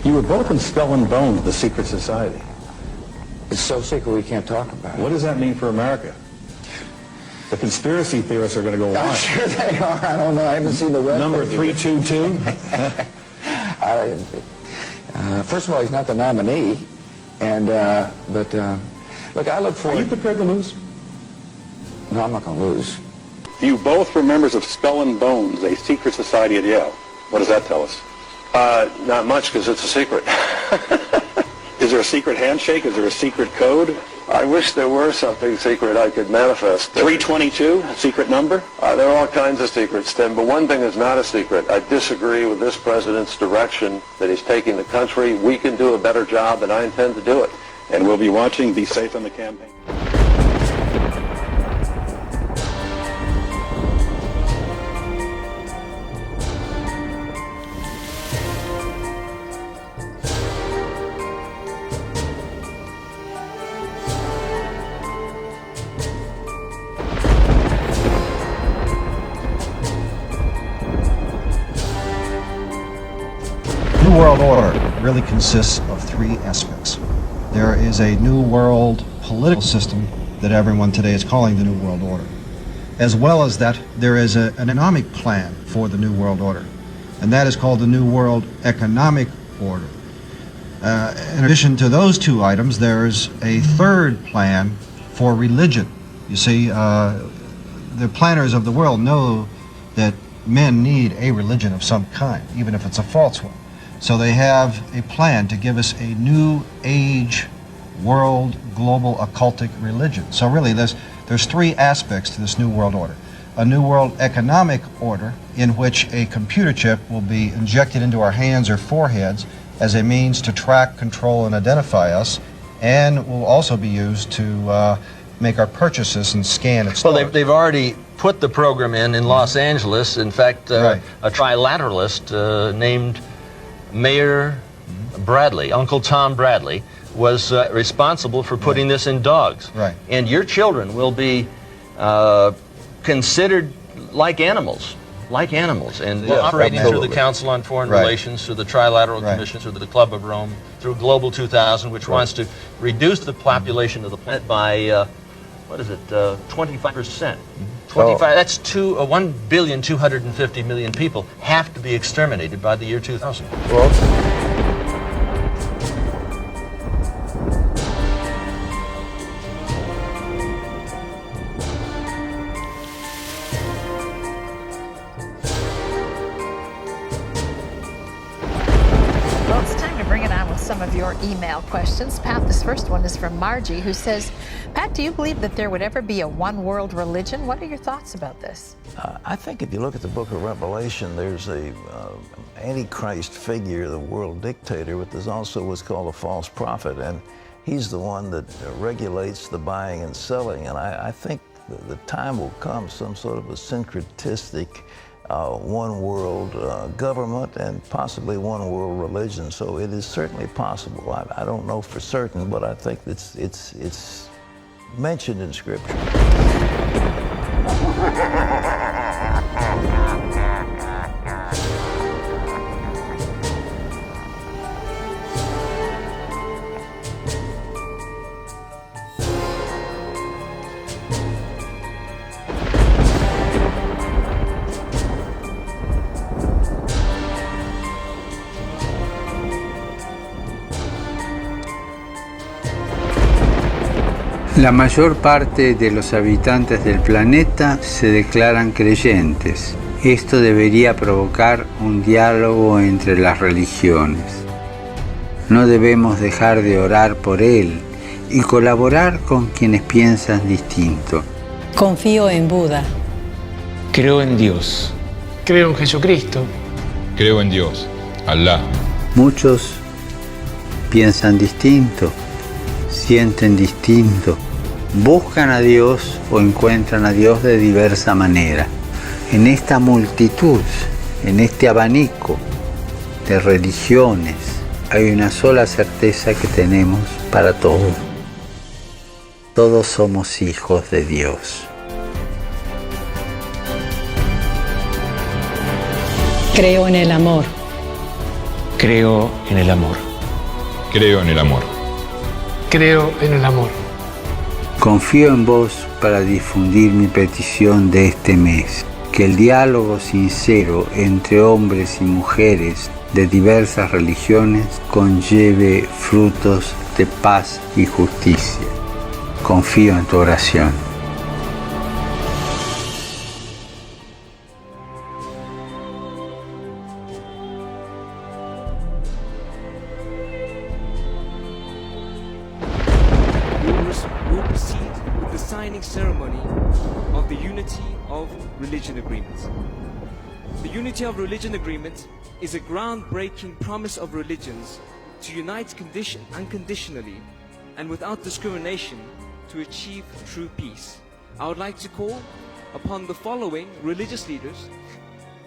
You were both in Skull and Bones, the secret society. It's so secret we can't talk about it. What does that mean for America? The conspiracy theorists are going to go I'm wild. sure they are. I don't know. I haven't seen the web. Number 322? First of all, he's not the nominee. And, look, I look forward... Are you prepared to lose? No, I'm not going to lose. You both were members of Skull and Bones, a secret society at Yale. What does that tell us? Not much, because it's a secret. Is there a secret handshake? Is there a secret code? I wish there were something secret I could manifest. 322, secret number? There are all kinds of secrets, Tim, but one thing is not a secret. I disagree with this president's direction that he's taking the country. We can do a better job, and I intend to do it. And we'll be watching. Be safe on the campaign. New World Order really consists of three aspects. There is a New World political system that everyone today is calling the New World Order. As well as that, there is an economic plan for the New World Order, and that is called the New World Economic Order. In addition to those two items, there is a third plan for religion. You see, the planners of the world know that men need a religion of some kind, even if it's a false one. So they have a plan to give us a new age world global occultic religion. So really there's three aspects to this New World Order. A New World Economic Order in which a computer chip will be injected into our hands or foreheads as a means to track, control, and identify us, and will also be used to make our purchases and scan at stores. Well, they've already put the program in Los Angeles. In fact, Right. a trilateralist named Mayor Bradley, Uncle Tom Bradley, was responsible for putting this in dogs. Right. And your children will be considered like animals. And Yes, operating through absolutely. the Council on Foreign Right. Relations, through the Trilateral Right. Commission, through the Club of Rome, through Global 2000, which wants to reduce the population of the planet by, 25%. 25, that's 1,250,000,000 people have to be exterminated by the year 2000. Well, Well, it's time to bring it on with some of your email questions. Pat, this first one is from Margie, who says, Pat, do you believe that there would ever be a one-world religion? What are your thoughts about this? I think if you look at the book of Revelation, there's a antichrist figure, the world dictator, but there's also what's called a false prophet, and he's the one that regulates the buying and selling. And I think the time will come, some sort of a syncretistic one world government and possibly one world religion. So it is certainly possible. I don't know for certain, but I think it's mentioned in Scripture. La mayor parte de los habitantes del planeta se declaran creyentes. Esto debería provocar un diálogo entre las religiones. No debemos dejar de orar por él y colaborar con quienes piensan distinto. Confío en Buda. Creo en Dios. Creo en Jesucristo. Creo en Dios, Alá. Muchos piensan distinto, sienten distinto, buscan a Dios o encuentran a Dios de diversa manera. En esta multitud, en este abanico de religiones, hay una sola certeza que tenemos para todos. Todos somos hijos de Dios. Creo en el amor. Creo en el amor. Creo en el amor. Creo en el amor. Confío en vos para difundir mi petición de este mes. Que el diálogo sincero entre hombres y mujeres de diversas religiones conlleve frutos de paz y justicia. Confío en tu oración. We'll proceed with the signing ceremony of the Unity of Religion Agreement. The Unity of Religion Agreement is a groundbreaking promise of religions to unite unconditionally and without discrimination to achieve true peace. I would like to call upon the following religious leaders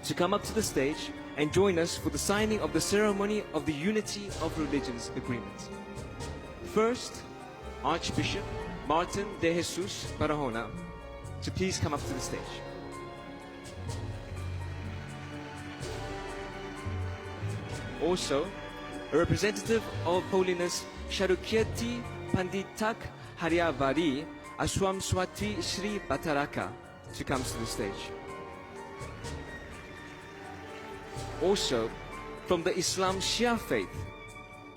to come up to the stage and join us for the signing of the ceremony of the Unity of Religions Agreement. First, Archbishop Martin de Jesus Barahona to please come up to the stage. Also, a representative of Holiness Sharukirti Panditak Haryavari Aswam Swati Sri Bataraka to come to the stage. Also, from the Islam Shia faith,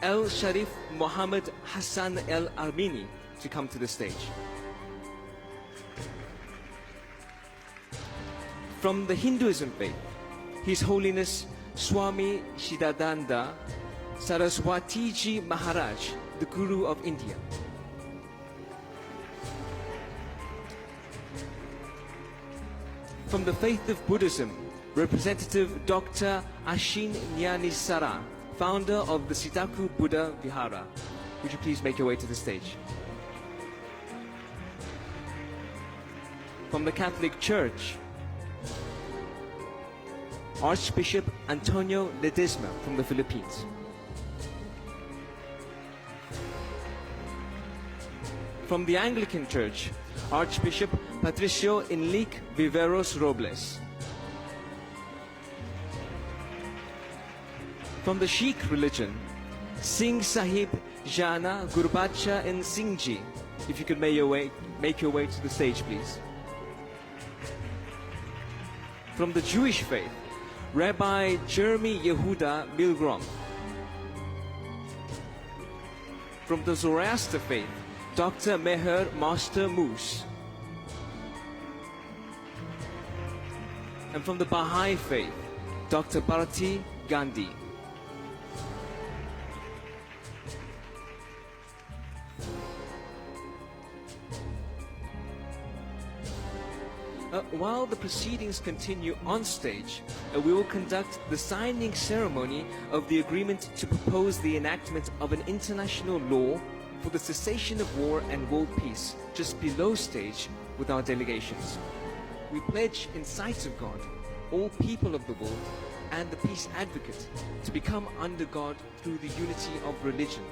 El Sharif Muhammad Hassan El Armini to come to the stage. From the Hinduism faith, His Holiness Swami Shidananda Saraswatiji Maharaj, the Guru of India. From the faith of Buddhism, Representative Dr. Ashin Nyanisara, founder of the Sitaku Buddha Vihara. Would you please make your way to the stage? From the Catholic Church, Archbishop Antonio Ledesma from the Philippines. From the Anglican Church, Archbishop Patricio Enrique Viveros Robles. From the Sikh religion, Singh Sahib Jana Gurbacha and Singhji. If you could make your way to the stage, please. From the Jewish faith, Rabbi Jeremy Yehuda Milgrom. From the Zoroaster faith, Dr. Meher Master Moose. And from the Baha'i faith, Dr. Bharati Gandhi. While the proceedings continue on stage, we will conduct the signing ceremony of the agreement to propose the enactment of an international law for the cessation of war and world peace just below stage with our delegations. We pledge in sight of God, all people of the world, and the peace advocate to become under God through the unity of religion.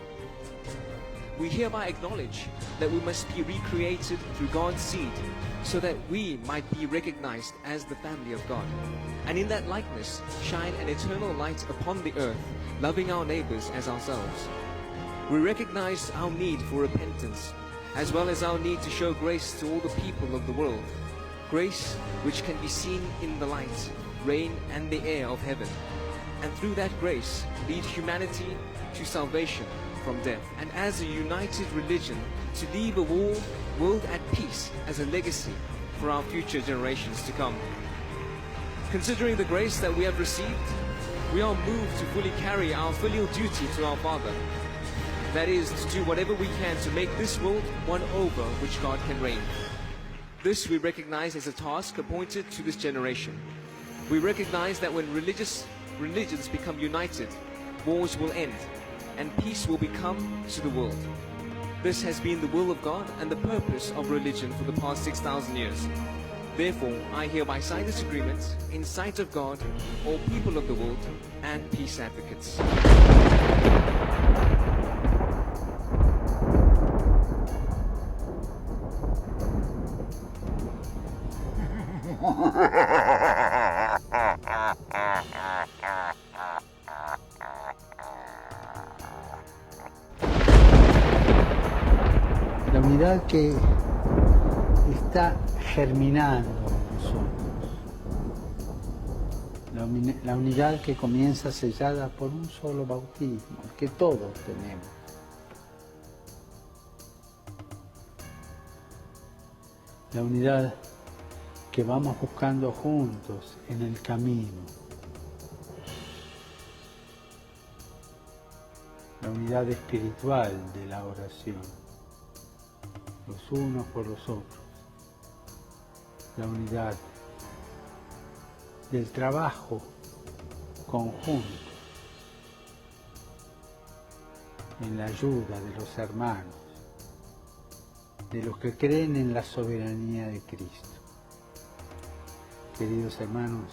We hereby acknowledge that we must be recreated through God's seed so that we might be recognized as the family of God, and in that likeness shine an eternal light upon the earth, loving our neighbors as ourselves. We recognize our need for repentance, as well as our need to show grace to all the people of the world, grace which can be seen in the light, rain, and the air of heaven, and through that grace lead humanity to salvation from death, and as a united religion to leave a world at peace as a legacy for our future generations to come. Considering the grace that we have received, we are moved to fully carry our filial duty to our Father. That is, to do whatever we can to make this world one over which God can reign. This we recognize as a task appointed to this generation. We recognize that when religions become united, wars will end, and peace will become to the world. This has been the will of God and the purpose of religion for the past 6,000 years. Therefore, I hereby sign this agreement in sight of God, all people of the world, and peace advocates. unidad que está germinando en nosotros. La unidad que comienza sellada por un solo bautismo, el que todos tenemos. La unidad que vamos buscando juntos en el camino. La unidad espiritual de la oración, los unos por los otros. La unidad del trabajo conjunto en la ayuda de los hermanos, de los que creen en la soberanía de Cristo. Queridos hermanos,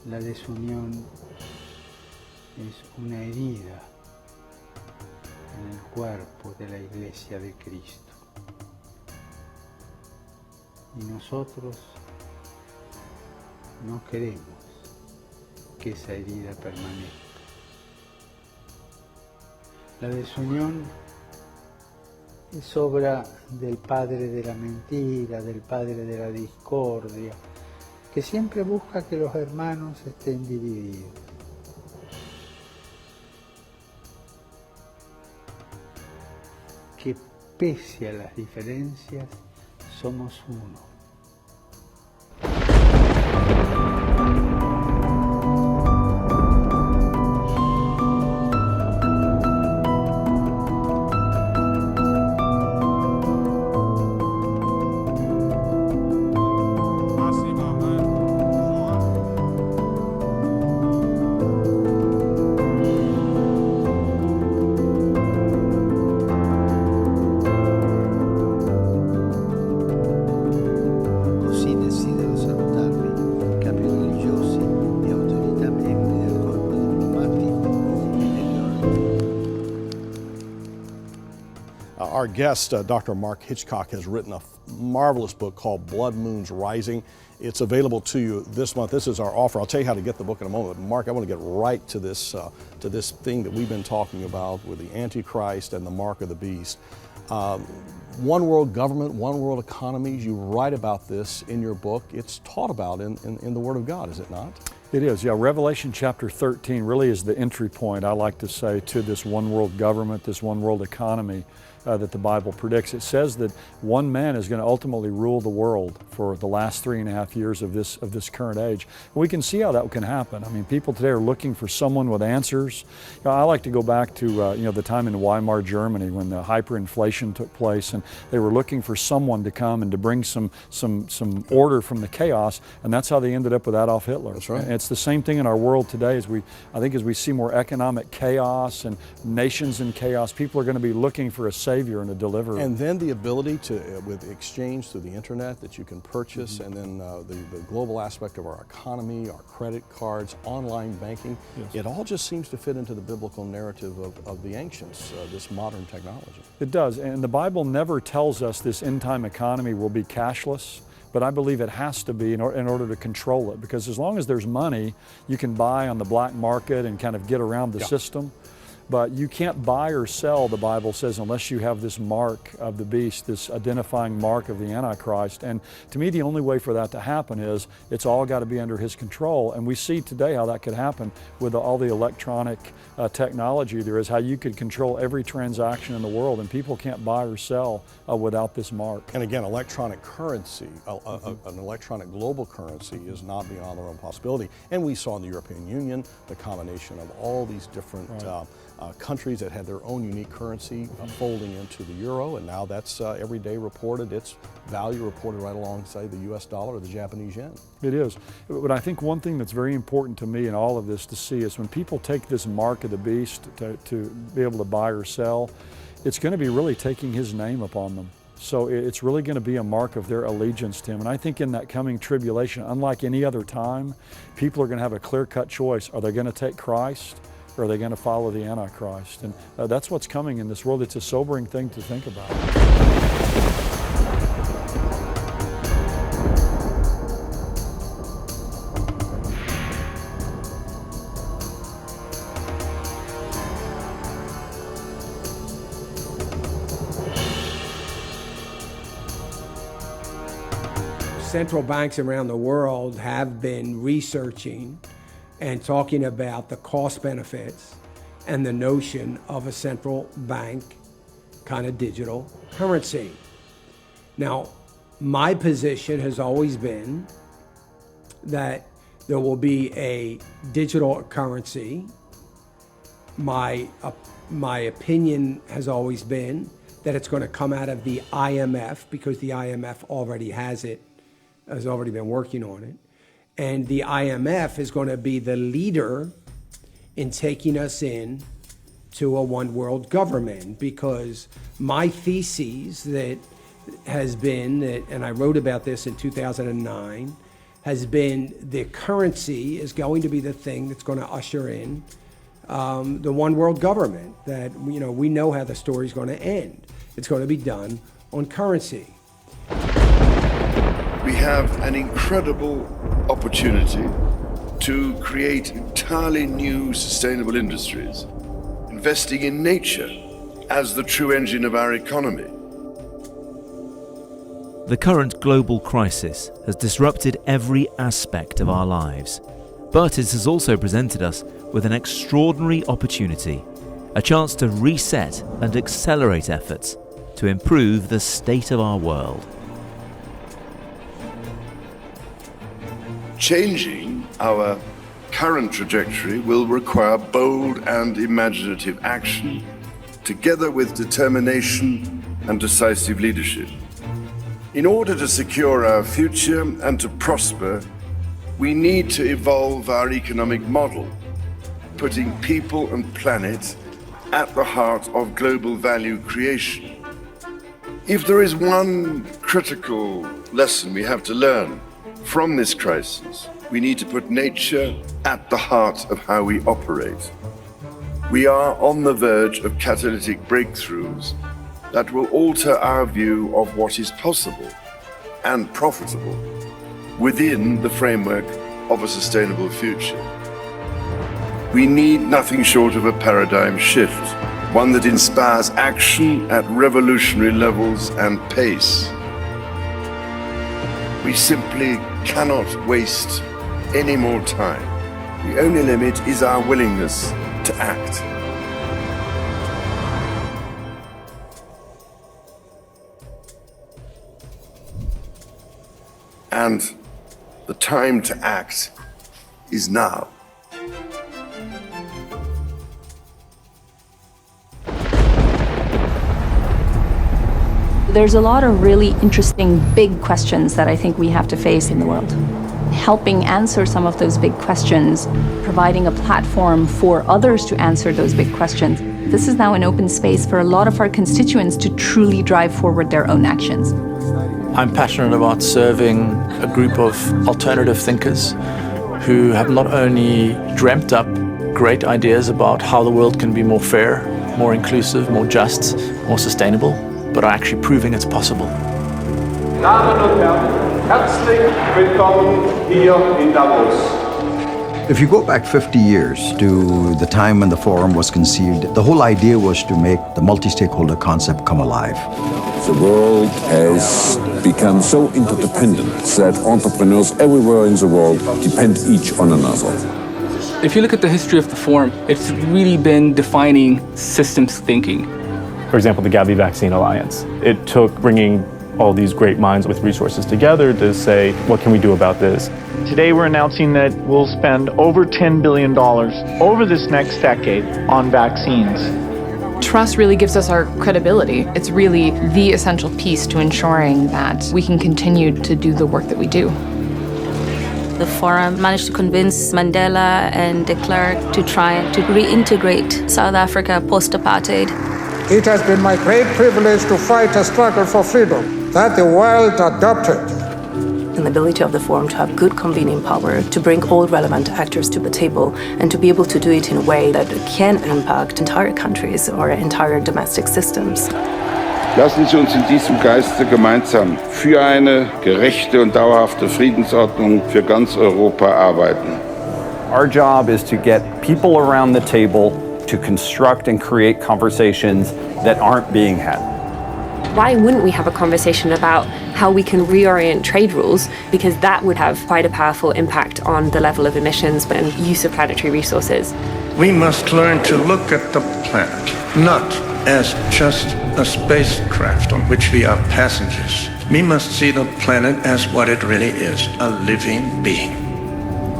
la desunión es una herida en el cuerpo de la Iglesia de Cristo. Y nosotros no queremos que esa herida permanezca. La desunión es obra del padre de la mentira, del padre de la discordia, que siempre busca que los hermanos estén divididos. Que pese a las diferencias, somos uno. Our guest, Dr. Mark Hitchcock, has written a marvelous book called Blood Moons Rising. It's available to you this month. This is our offer. I'll tell you how to get the book in a moment. Mark, I want to get right to this thing that we've been talking about with the Antichrist and the mark of the beast. One world government, one world economies. You write about this in your book. It's taught about in the Word of God, is it not? It is, yeah. Revelation chapter 13 really is the entry point, I like to say, to this one world government, this one world economy that the Bible predicts. It says that one man is going to ultimately rule the world for the last 3.5 years of this current age. And we can see how that can happen. I mean, people today are looking for someone with answers. You know, I like to go back to the time in Weimar Germany when the hyperinflation took place, and they were looking for someone to come and to bring some order from the chaos, and that's how they ended up with Adolf Hitler. That's right. And it's the same thing in our world today. As we see more economic chaos and nations in chaos, people are going to be looking for a savior and a deliverer. And then the ability to, with exchange through the internet that you can purchase, and then the global aspect of our economy, our credit cards, online banking, it all just seems to fit into the biblical narrative of the ancients, this modern technology. It does, and the Bible never tells us this end-time economy will be cashless. But I believe it has to be in order to control it, because as long as there's money, you can buy on the black market and kind of get around the system. But you can't buy or sell, the Bible says, unless you have this mark of the beast, this identifying mark of the Antichrist. And to me, the only way for that to happen is it's all got to be under his control. And we see today how that could happen with all the electronic technology there is, how you could control every transaction in the world, and people can't buy or sell without this mark. And again, electronic currency, an electronic global currency is not beyond the realm of possibility. And we saw in the European Union the combination of all these different countries that had their own unique currency folding into the euro, and now that's every day reported, its value reported right alongside the US dollar or the Japanese yen. It is. But I think one thing that's very important to me in all of this to see is when people take this mark of the beast to be able to buy or sell, it's going to be really taking his name upon them. So it's really going to be a mark of their allegiance to him. And I think in that coming tribulation, unlike any other time, people are going to have a clear-cut choice. Are they going to take Christ, or are they going to follow the Antichrist? And that's what's coming in this world. It's a sobering thing to think about. central banks around the world have been researching and talking about the cost benefits and the notion of a central bank kind of digital currency. Now, my position has always been that there will be a digital currency. My opinion has always been that it's going to come out of the IMF, because the IMF already has it, has already been working on it. And the IMF is going to be the leader in taking us in to a one world government, because my thesis that has been, and I wrote about this in 2009, has been the currency is going to be the thing that's going to usher in the one world government. That, you know, we know how the story's going to end. It's going to be done on currency. We have an incredible opportunity to create entirely new sustainable industries, investing in nature as the true engine of our economy. The current global crisis has disrupted every aspect of our lives, but it has also presented us with an extraordinary opportunity, a chance to reset and accelerate efforts to improve the state of our world. Changing our current trajectory will require bold and imaginative action, together with determination and decisive leadership. In order to secure our future and to prosper, we need to evolve our economic model, putting people and planet at the heart of global value creation. If there is one critical lesson we have to learn from this crisis, we need to put nature at the heart of how we operate. We are on the verge of catalytic breakthroughs that will alter our view of what is possible and profitable within the framework of a sustainable future. We need nothing short of a paradigm shift, one that inspires action at revolutionary levels and pace. We simply cannot waste any more time. The only limit is our willingness to act. And the time to act is now. There's a lot of really interesting big questions that I think we have to face in the world. Helping answer some of those big questions, providing a platform for others to answer those big questions. This is now an open space for a lot of our constituents to truly drive forward their own actions. I'm passionate about serving a group of alternative thinkers who have not only dreamt up great ideas about how the world can be more fair, more inclusive, more just, more sustainable, but are actually proving it's possible. Damen und Herren, herzlich willkommen hier in Davos. If you go back 50 years to the time when the forum was conceived, the whole idea was to make the multi-stakeholder concept come alive. The world has become so interdependent that entrepreneurs everywhere in the world depend each on another. If you look at the history of the forum, it's really been defining systems thinking. For example, the Gavi Vaccine Alliance. It took bringing all these great minds with resources together to say, what can we do about this? Today we're announcing that we'll spend over $10 billion over this next decade on vaccines. Trust really gives us our credibility. It's really the essential piece to ensuring that we can continue to do the work that we do. The forum managed to convince Mandela and de Klerk to try to reintegrate South Africa post-apartheid. It has been my great privilege to fight a struggle for freedom that the world adopted. An ability of the forum to have good convening power, to bring all relevant actors to the table, and to be able to do it in a way that can impact entire countries or entire domestic systems. Lassen Sie uns in diesem Geiste gemeinsam für eine gerechte und dauerhafte Friedensordnung für ganz Europa arbeiten. Our job is to get people around the table to construct and create conversations that aren't being had. Why wouldn't we have a conversation about how we can reorient trade rules? Because that would have quite a powerful impact on the level of emissions and use of planetary resources. We must learn to look at the planet, not as just a spacecraft on which we are passengers. We must see the planet as what it really is, a living being.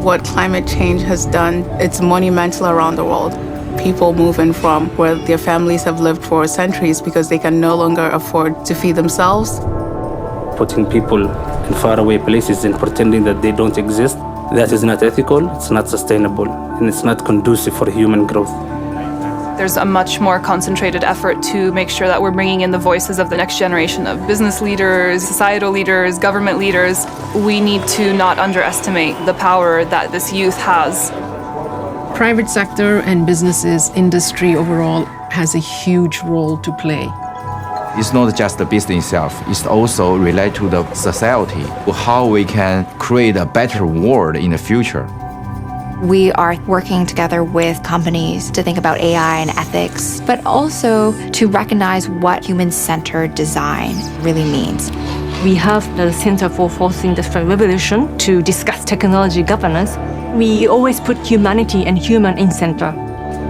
What climate change has done, it's monumental around the world. People moving from where their families have lived for centuries because they can no longer afford to feed themselves. Putting people in faraway places and pretending that they don't exist, that is not ethical, it's not sustainable, and it's not conducive for human growth. There's a much more concentrated effort to make sure that we're bringing in the voices of the next generation of business leaders, societal leaders, government leaders. We need to not underestimate the power that this youth has. Private sector and businesses, industry overall, has a huge role to play. It's not just the business itself, it's also related to the society, how we can create a better world in the future. We are working together with companies to think about AI and ethics, but also to recognize what human-centered design really means. We have the Center for Fourth Industrial Revolution to discuss technology governance. We always put humanity and human in center.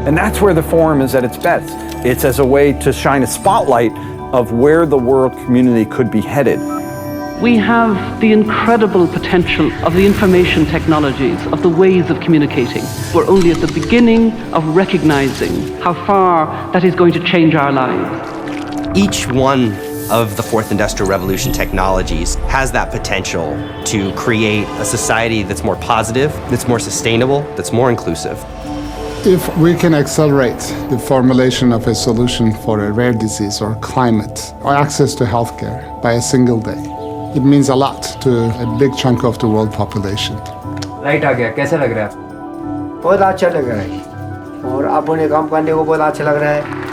And that's where the forum is at its best. It's as a way to shine a spotlight of where the world community could be headed. We have the incredible potential of the information technologies, of the ways of communicating. We're only at the beginning of recognizing how far that is going to change our lives. Each one of the Fourth Industrial Revolution technologies has that potential to create a society that's more positive, that's more sustainable, that's more inclusive. If we can accelerate the formulation of a solution for a rare disease or climate or access to healthcare by a single day, it means a lot to a big chunk of the world population. Light आ गया, कैसा लग रहा है? बहुत अच्छा लग रहा है और अपने काम करने को बहुत अच्छा लग रहा है.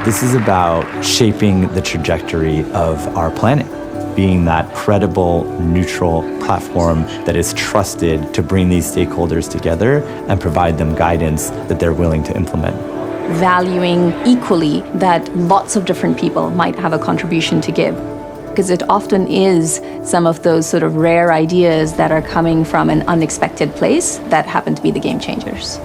This is about shaping the trajectory of our planet, being that credible, neutral platform that is trusted to bring these stakeholders together and provide them guidance that they're willing to implement. Valuing equally that lots of different people might have a contribution to give. Because it often is some of those sort of rare ideas that are coming from an unexpected place that happen to be the game changers.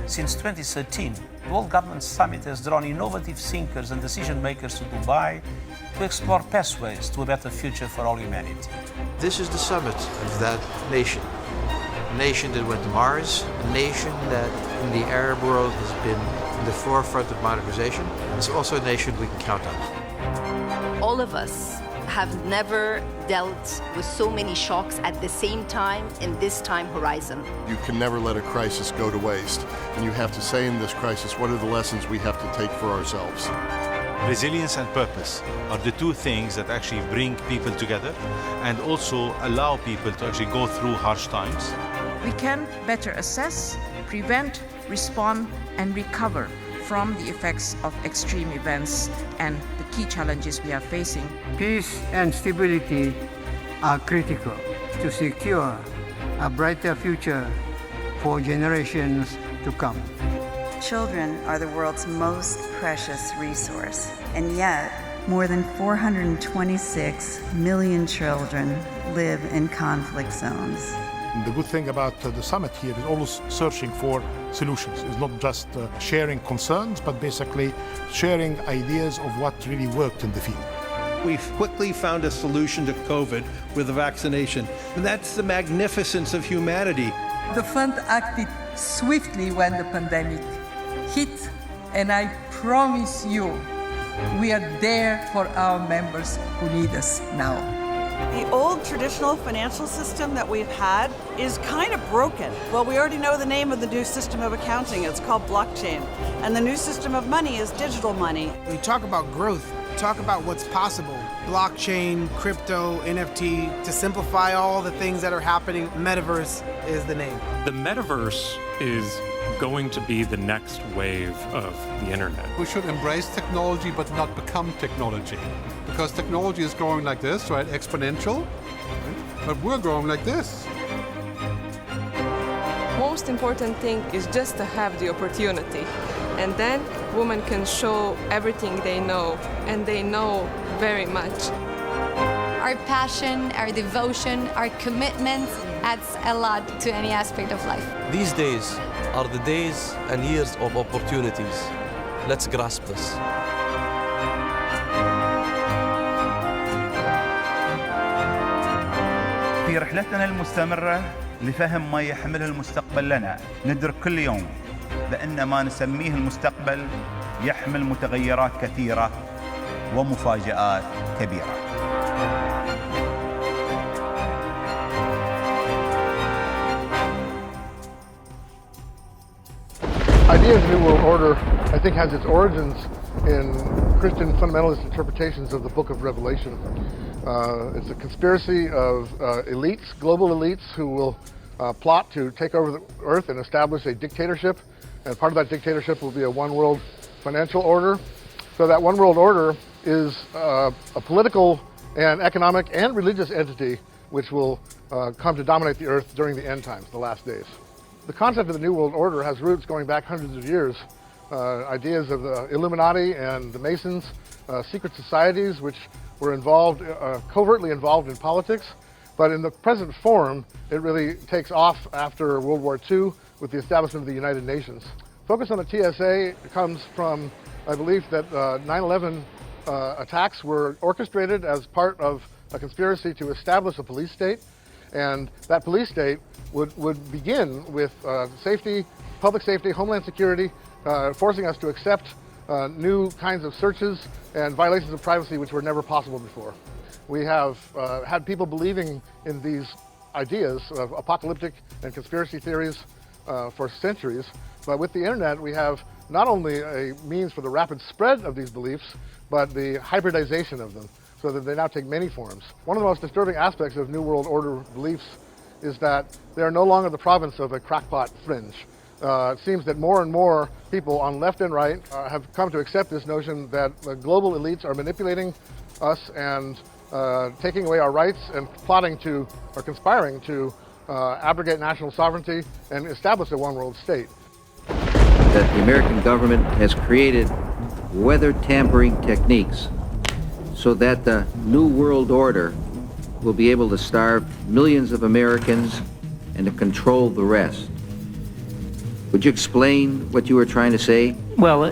Since 2013, the World Government Summit has drawn innovative thinkers and decision makers to Dubai to explore pathways to a better future for all humanity. This is the summit of that nation. A nation that went to Mars, a nation that in the Arab world has been in the forefront of modernization. It's also a nation we can count on. All of us have never dealt with so many shocks at the same time in this time horizon. You can never let a crisis go to waste, and you have to say in this crisis, what are the lessons we have to take for ourselves? Resilience and purpose are the two things that actually bring people together and also allow people to actually go through harsh times. We can better assess, prevent, respond, and recover from the effects of extreme events and the key challenges we are facing. Peace and stability are critical to secure a brighter future for generations to come. Children are the world's most precious resource, and yet more than 426 million children live in conflict zones. The good thing about the summit here is always searching for solutions. It's not just sharing concerns, but basically sharing ideas of what really worked in the field. We've quickly found a solution to COVID with the vaccination. And that's the magnificence of humanity. The fund acted swiftly when the pandemic hit, and I promise you, we are there for our members who need us now. The old traditional financial system that we've had is kind of broken. Well, we already know the name of the new system of accounting. It's called blockchain. And the new system of money is digital money. We talk about growth, talk about what's possible. Blockchain, crypto, NFT, to simplify all the things that are happening, metaverse is the name. The metaverse is going to be the next wave of the internet. We should embrace technology but not become technology. Because technology is growing like this, right? Exponential. Right? But we're growing like this. Most important thing is just to have the opportunity. And then women can show everything they know, and they know very much. Our passion, our devotion, our commitment adds a lot to any aspect of life. These days are the days and years of opportunities. Let's grasp this. في رحلتنا المستمرة لفهم ما يحمله المستقبل لنا ندرك كل يوم بأن ما نسميه المستقبل يحمل متغيرات كثيرة ومفاجآت كبيرة. Ideas of the New World Order, I think, has its origins in Christian fundamentalist interpretations of the Book of Revelation. It's a conspiracy of elites, global elites, who will plot to take over the earth and establish a dictatorship. And part of that dictatorship will be a one world financial order. So that one world order is a political and economic and religious entity which will come to dominate the earth during the end times, the last days. The concept of the New World Order has roots going back hundreds of years. Ideas of the Illuminati and the Masons, secret societies which were involved, covertly involved in politics. But in the present form, it really takes off after World War II with the establishment of the United Nations. Focus on the TSA comes from a belief that 9/11 attacks were orchestrated as part of a conspiracy to establish a police state. And that police state would begin with safety, public safety, homeland security, forcing us to accept new kinds of searches and violations of privacy which were never possible before. We have had people believing in these ideas of apocalyptic and conspiracy theories for centuries, but with the internet we have not only a means for the rapid spread of these beliefs, but the hybridization of them, so that they now take many forms. One of the most disturbing aspects of New World Order beliefs is that they are no longer the province of a crackpot fringe. It seems that more and more people on left and right have come to accept this notion that global elites are manipulating us and taking away our rights and plotting to, or conspiring to, abrogate national sovereignty and establish a one-world state. That the American government has created weather tampering techniques so that the New World Order will be able to starve millions of Americans and to control the rest. Would you explain what you were trying to say? Well,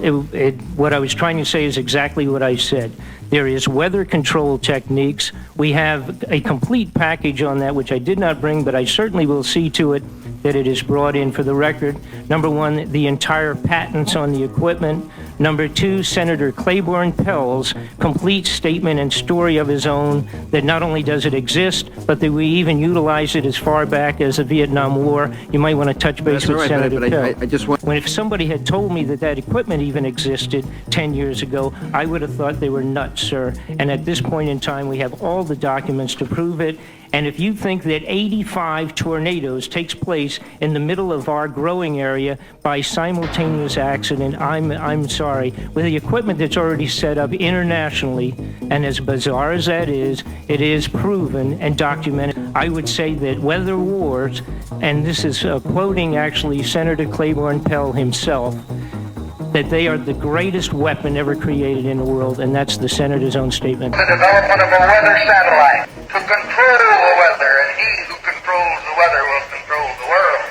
what I was trying to say is exactly what I said. There is weather control techniques. We have a complete package on that, which I did not bring, but I certainly will see to it that it is brought in for the record. Number one, the entire patents on the equipment. Number two, Senator Claiborne Pell's complete statement and story of his own, that not only does it exist, but that we even utilize it as far back as the Vietnam War. You might want to touch base with Senator Pell. I just want... When if somebody had told me that that equipment even existed 10 years ago, I would have thought they were nuts, sir. And at this point in time, we have all the documents to prove it. And if you think that 85 tornadoes takes place in the middle of our growing area by simultaneous accident, I'm sorry. With the equipment that's already set up internationally, and as bizarre as that is, it is proven and documented. I would say that weather wars, and this is quoting actually Senator Claiborne Pell himself, that they are the greatest weapon ever created in the world, and that's the senator's own statement. The development of a weather satellite to control the weather, and he who controls the weather will control the world.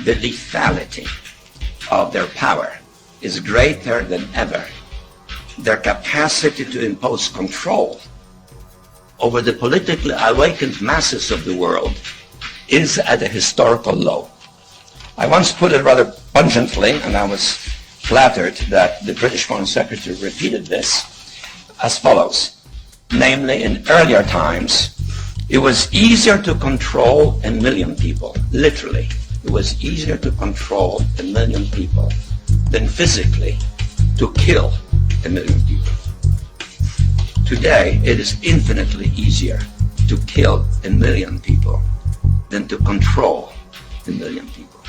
The lethality of their power is greater than ever. Their capacity to impose control over the politically awakened masses of the world is at a historical low. I once put it rather pungently, and I was flattered that the British Foreign Secretary repeated this, as follows. Namely, in earlier times, it was easier to control 1 million people, literally. It was easier to control 1 million people than physically to kill 1 million people. Today, it is infinitely easier to kill 1 million people than to control 1 million people.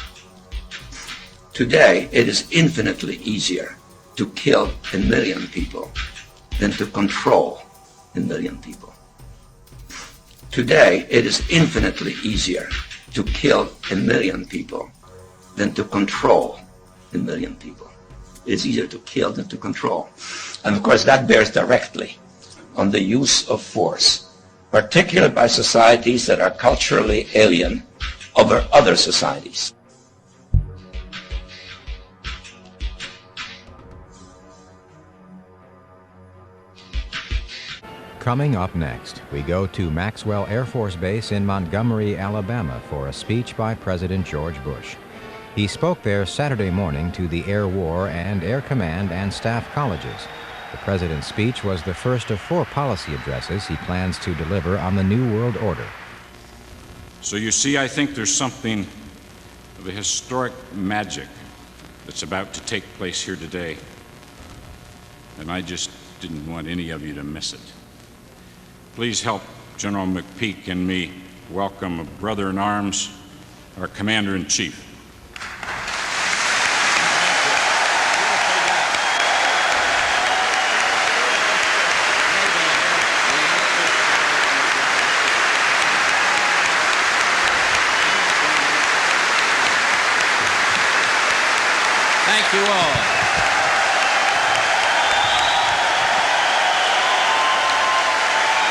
Today, it is infinitely easier to kill 1 million people than to control 1 million people. Today, it is infinitely easier to kill 1 million people than to control 1 million people. It's easier to kill than to control. And of course, that bears directly on the use of force, particularly by societies that are culturally alien over other societies. Coming up next, we go to Maxwell Air Force Base in Montgomery, Alabama for a speech by President George Bush. He spoke there Saturday morning to the Air War and Air Command and Staff Colleges. The President's speech was the first of 4 policy addresses he plans to deliver on the New World Order. So you see, I think there's something of a historic magic that's about to take place here today, and I just didn't want any of you to miss it. Please help General McPeak and me welcome a brother-in-arms, our Commander-in-Chief. Thank you all.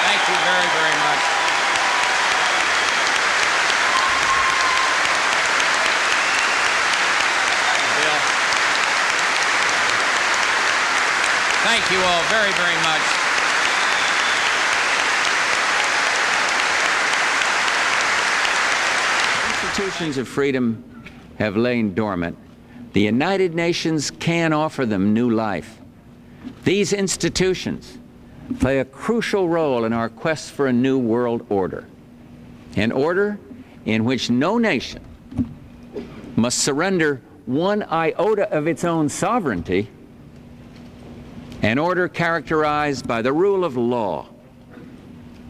Thank you very, very much. Bill. Thank you all very, very much. Institutions of freedom have lain dormant. The United Nations can offer them new life. These institutions play a crucial role in our quest for a new world order, an order in which no nation must surrender one iota of its own sovereignty, an order characterized by the rule of law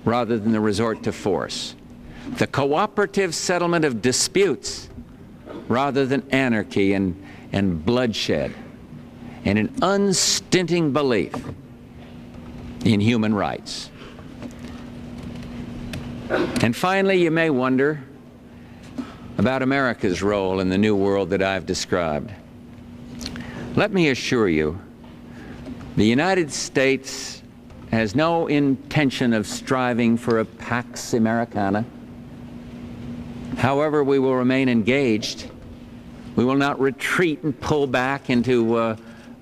rather than the resort to force, the cooperative settlement of disputes rather than anarchy and bloodshed, and an unstinting belief in human rights. And finally, you may wonder about America's role in the new world that I've described. Let me assure you, the United States has no intention of striving for a Pax Americana. However, we will remain engaged. We will not retreat and pull back into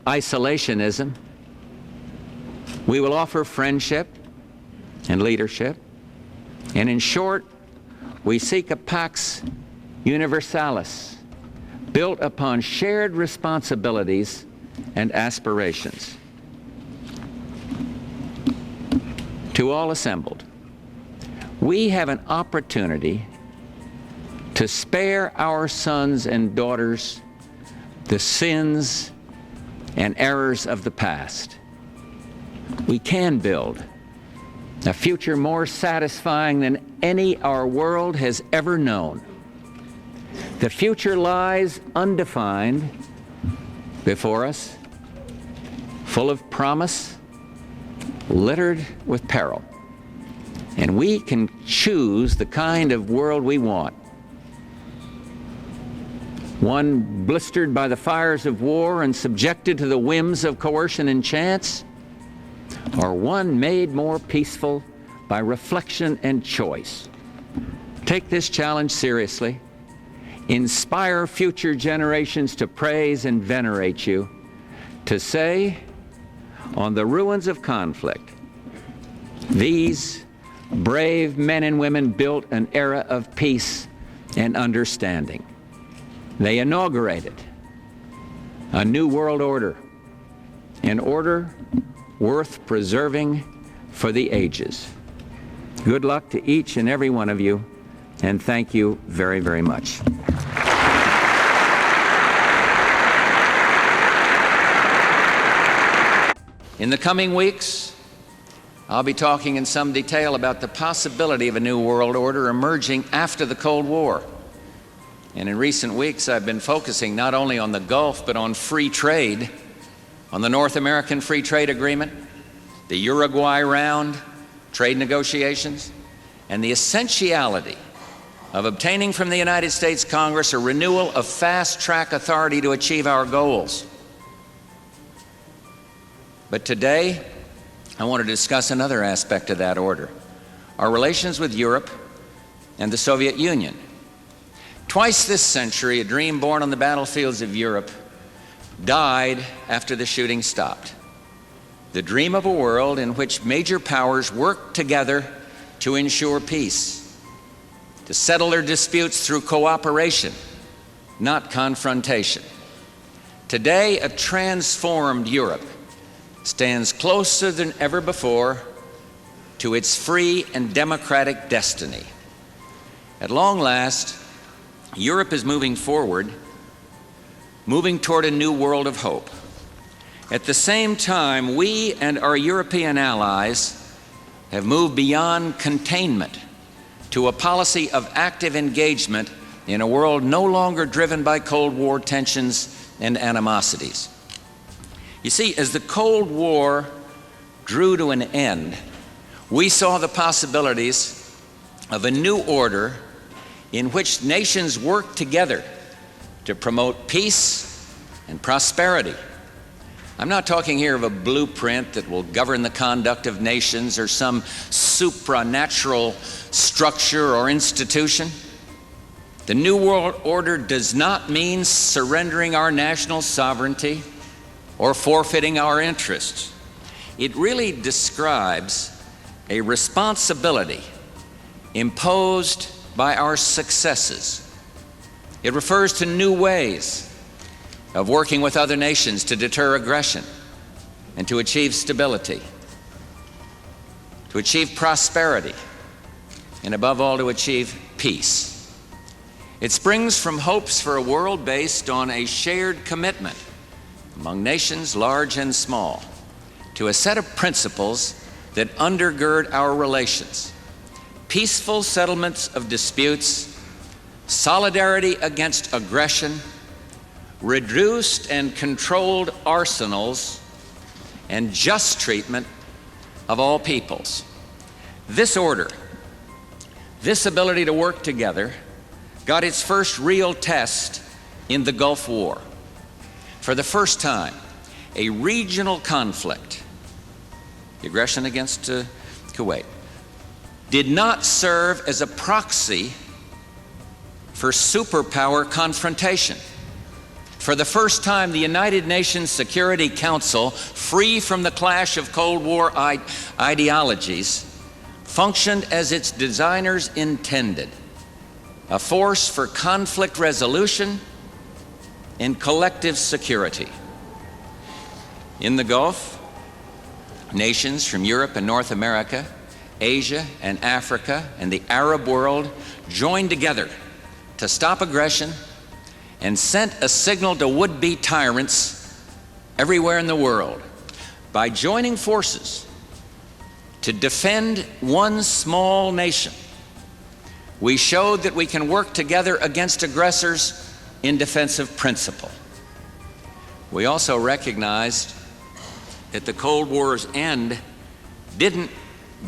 isolationism. We will offer friendship and leadership. And in short, we seek a Pax Universalis, built upon shared responsibilities and aspirations. To all assembled, we have an opportunity to spare our sons and daughters the sins and errors of the past. We can build a future more satisfying than any our world has ever known. The future lies undefined before us, full of promise, littered with peril. And we can choose the kind of world we want. One blistered by the fires of war and subjected to the whims of coercion and chance, or one made more peaceful by reflection and choice. Take this challenge seriously. Inspire future generations to praise and venerate you, to say, on the ruins of conflict, these brave men and women built an era of peace and understanding. They inaugurated a new world order, an order worth preserving for the ages. Good luck to each and every one of you, and thank you very, very much. In the coming weeks, I'll be talking in some detail about the possibility of a new world order emerging after the Cold War. And in recent weeks, I've been focusing not only on the Gulf, but on free trade, on the North American Free Trade Agreement, the Uruguay round, trade negotiations, and the essentiality of obtaining from the United States Congress a renewal of fast-track authority to achieve our goals. But today, I want to discuss another aspect of that order, our relations with Europe and the Soviet Union. Twice this century, a dream born on the battlefields of Europe died after the shooting stopped. The dream of a world in which major powers work together to ensure peace, to settle their disputes through cooperation, not confrontation. Today, a transformed Europe stands closer than ever before to its free and democratic destiny. At long last, Europe is moving forward, moving toward a new world of hope. At the same time, we and our European allies have moved beyond containment to a policy of active engagement in a world no longer driven by Cold War tensions and animosities. You see, as the Cold War drew to an end, we saw the possibilities of a new order in which nations work together to promote peace and prosperity. I'm not talking here of a blueprint that will govern the conduct of nations or some supranatural structure or institution. The New World Order does not mean surrendering our national sovereignty or forfeiting our interests. It really describes a responsibility imposed by our successes. It refers to new ways of working with other nations to deter aggression and to achieve stability, to achieve prosperity, and above all, to achieve peace. It springs from hopes for a world based on a shared commitment among nations large and small to a set of principles that undergird our relations: peaceful settlements of disputes, solidarity against aggression, reduced and controlled arsenals, and just treatment of all peoples. This order, this ability to work together, got its first real test in the Gulf War. For the first time, a regional conflict, the aggression against Kuwait, did not serve as a proxy for superpower confrontation. For the first time, the United Nations Security Council, free from the clash of Cold War ideologies, functioned as its designers intended, a force for conflict resolution and collective security. In the Gulf, nations from Europe and North America, Asia and Africa, and the Arab world joined together to stop aggression and sent a signal to would-be tyrants everywhere in the world. By joining forces to defend one small nation, we showed that we can work together against aggressors in defense of principle. We also recognized that the Cold War's end didn't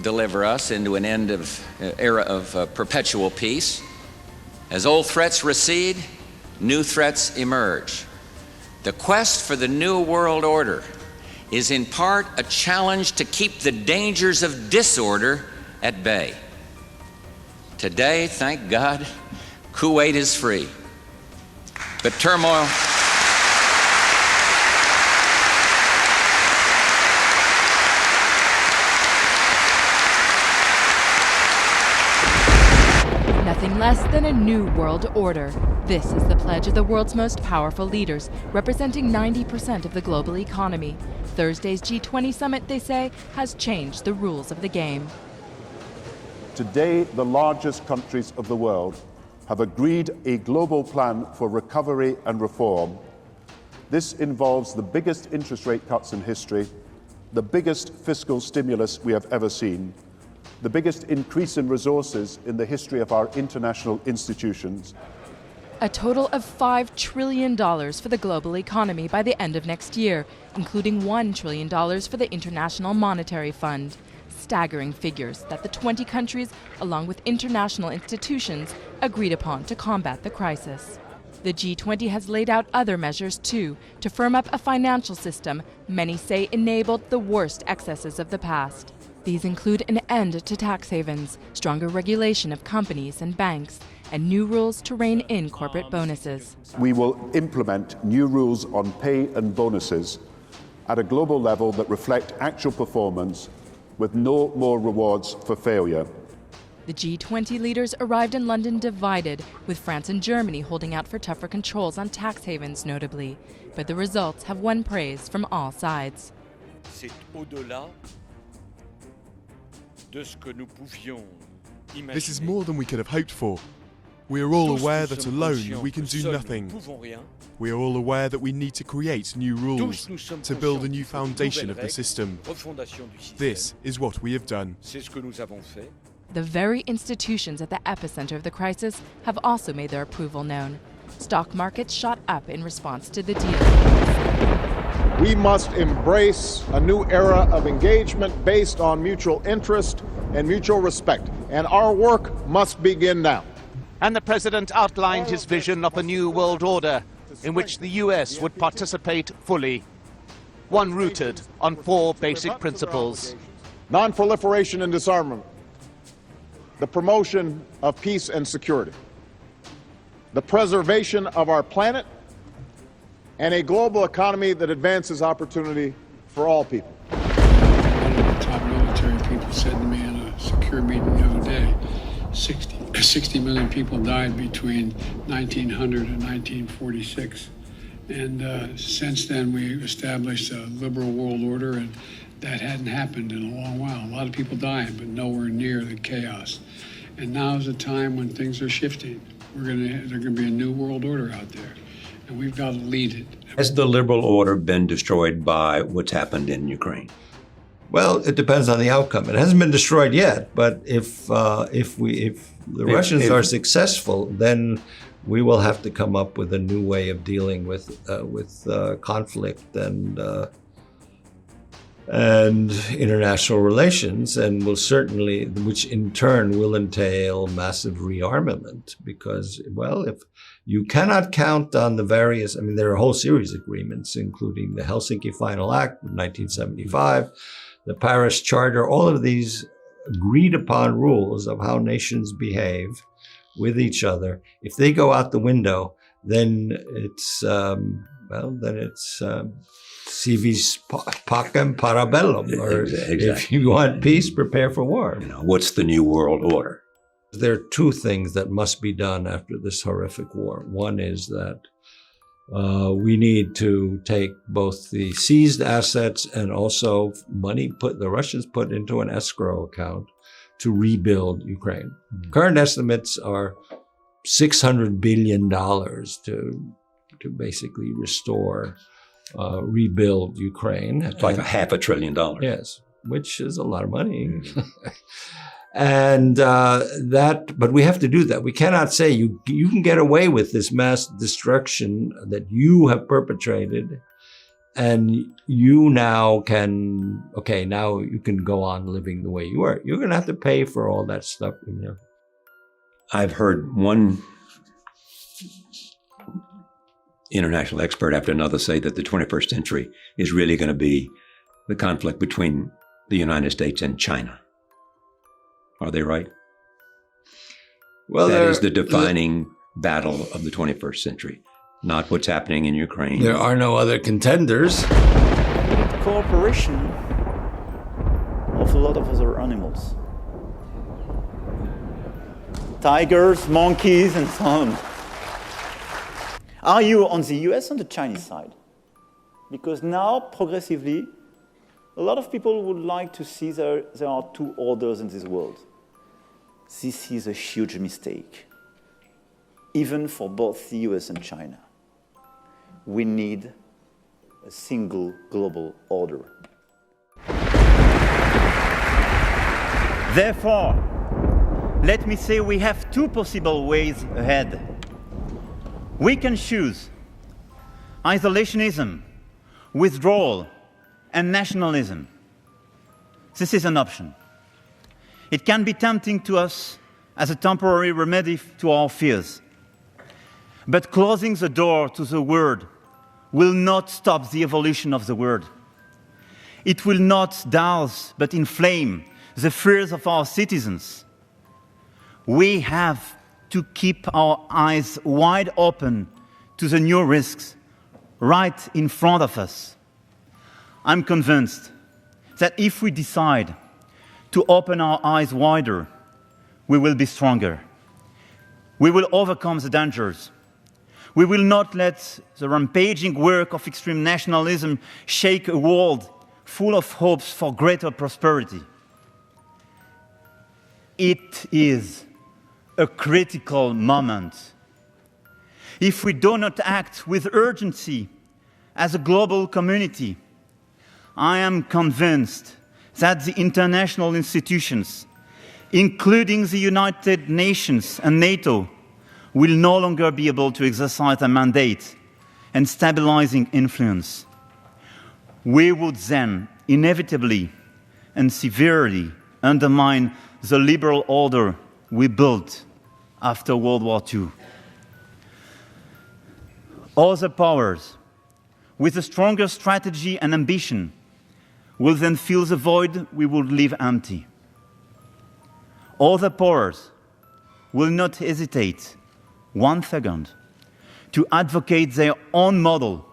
deliver us into an era of perpetual peace. As old threats recede, new threats emerge. The quest for the new world order is in part a challenge to keep the dangers of disorder at bay. Today, thank God, Kuwait is free. But turmoil less than a new world order. This is the pledge of the world's most powerful leaders, representing 90% of the global economy. Thursday's G20 summit, they say, has changed the rules of the game. Today, the largest countries of the world have agreed a global plan for recovery and reform. This involves the biggest interest rate cuts in history, the biggest fiscal stimulus we have ever seen, the biggest increase in resources in the history of our international institutions. A total of $5 trillion for the global economy by the end of next year, including $1 trillion for the International Monetary Fund. Staggering figures that the 20 countries, along with international institutions, agreed upon to combat the crisis. The G20 has laid out other measures, too, to firm up a financial system many say enabled the worst excesses of the past. These include an end to tax havens, stronger regulation of companies and banks, and new rules to rein in corporate bonuses. We will implement new rules on pay and bonuses at a global level that reflect actual performance, with no more rewards for failure. The G20 leaders arrived in London divided, with France and Germany holding out for tougher controls on tax havens notably. But the results have won praise from all sides. This is more than we could have hoped for. We are all aware that alone we can do nothing. We are all aware that we need to create new rules to build a new foundation of the system. This is what we have done. The very institutions at the epicenter of the crisis have also made their approval known. Stock markets shot up in response to the deal. We must embrace a new era of engagement based on mutual interest and mutual respect, and our work must begin now. And the president outlined his vision of a new world order in which the US would participate fully, one rooted on 4 basic principles. Non-proliferation and disarmament, the promotion of peace and security, the preservation of our planet, and a global economy that advances opportunity for all people. One of the top military people said to me in a secure meeting the other day, 60 million people died between 1900 and 1946. And since then, we established a liberal world order, and that hadn't happened in a long while. A lot of people dying, but nowhere near the chaos. And now is a time when things are shifting. There's going to be a new world order out there, and we've got to lead it. Has the liberal order been destroyed by what's happened in Ukraine? Well, it depends on the outcome. It hasn't been destroyed yet, but if the Russians are successful, then we will have to come up with a new way of dealing with conflict and international relations, and will certainly, which in turn will entail massive rearmament. Because, well, if you cannot count on the various, I mean, there are a whole series of agreements, including the Helsinki Final Act of 1975. The Paris Charter, all of these agreed upon rules of how nations behave with each other. If they go out the window, then it's, civis pacem para bellum, or exactly. If you want peace, prepare for war. What's the new world order? There are 2 things that must be done after this horrific war. One is that we need to take both the seized assets and also money the Russians put into an escrow account to rebuild Ukraine. Current estimates are $600 billion to basically restore, rebuild Ukraine. It's like $500 billion. Yes, which is a lot of money. And but we have to do that. We cannot say you can get away with this mass destruction that you have perpetrated, and you now can go on living the way you were. You're going to have to pay for all that stuff. I've heard one international expert after another say that the 21st century is really going to be the conflict between the United States and China. Are they right? Well, that is the defining battle of the 21st century, not what's happening in Ukraine. There are no other contenders. The cooperation of a lot of other animals. tigers, monkeys, and so on. Are you on the US or the Chinese side? Because now, progressively, a lot of people would like to see there are two orders in this world. This is a huge mistake, even for both the US and China. We need a single global order. Therefore, let me say we have two possible ways ahead. We can choose isolationism, withdrawal, and nationalism. This is an option. It can be tempting to us as a temporary remedy to our fears. But closing the door to the word will not stop the evolution of the word. It will not douse but inflame the fears of our citizens. We have to keep our eyes wide open to the new risks right in front of us. I'm convinced that if we decide to open our eyes wider, we will be stronger. We will overcome the dangers. We will not let the rampaging work of extreme nationalism shake a world full of hopes for greater prosperity. It is a critical moment. If we do not act with urgency as a global community, I am convinced that the international institutions, including the United Nations and NATO, will no longer be able to exercise a mandate and stabilizing influence. We would then inevitably and severely undermine the liberal order we built after World War II. Other powers, with a stronger strategy and ambition, will then fill the void we would leave empty. Other powers will not hesitate 1 second to advocate their own model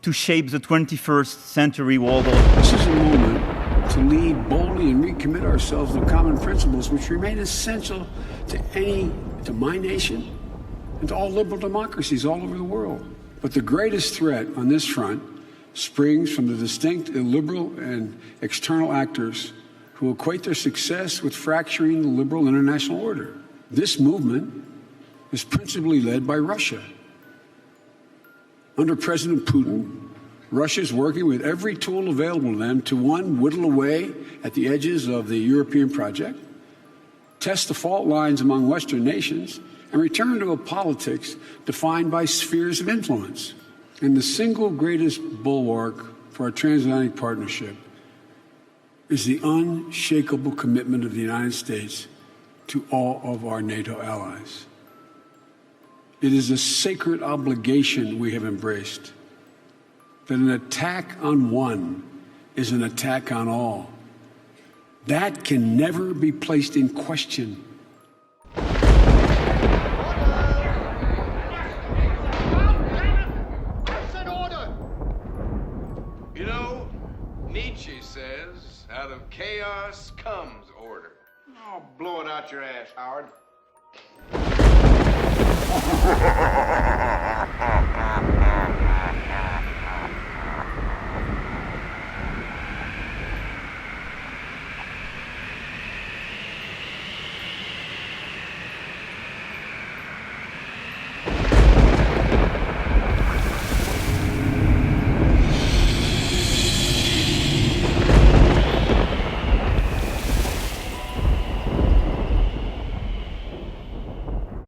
to shape the 21st century world order. This is a moment to lead boldly and recommit ourselves to common principles which remain essential to my nation and to all liberal democracies all over the world. But the greatest threat on this front springs from the distinct illiberal and external actors who equate their success with fracturing the liberal international order. This movement is principally led by Russia. Under President Putin, Russia is working with every tool available to them to, one, whittle away at the edges of the European project, test the fault lines among Western nations, and return to a politics defined by spheres of influence. And the single greatest bulwark for our transatlantic partnership is the unshakable commitment of the United States to all of our NATO allies. It is a sacred obligation we have embraced that an attack on one is an attack on all. That can never be placed in question. You know, Nietzsche says, out of chaos comes order. Oh, blow it out your ass, Howard.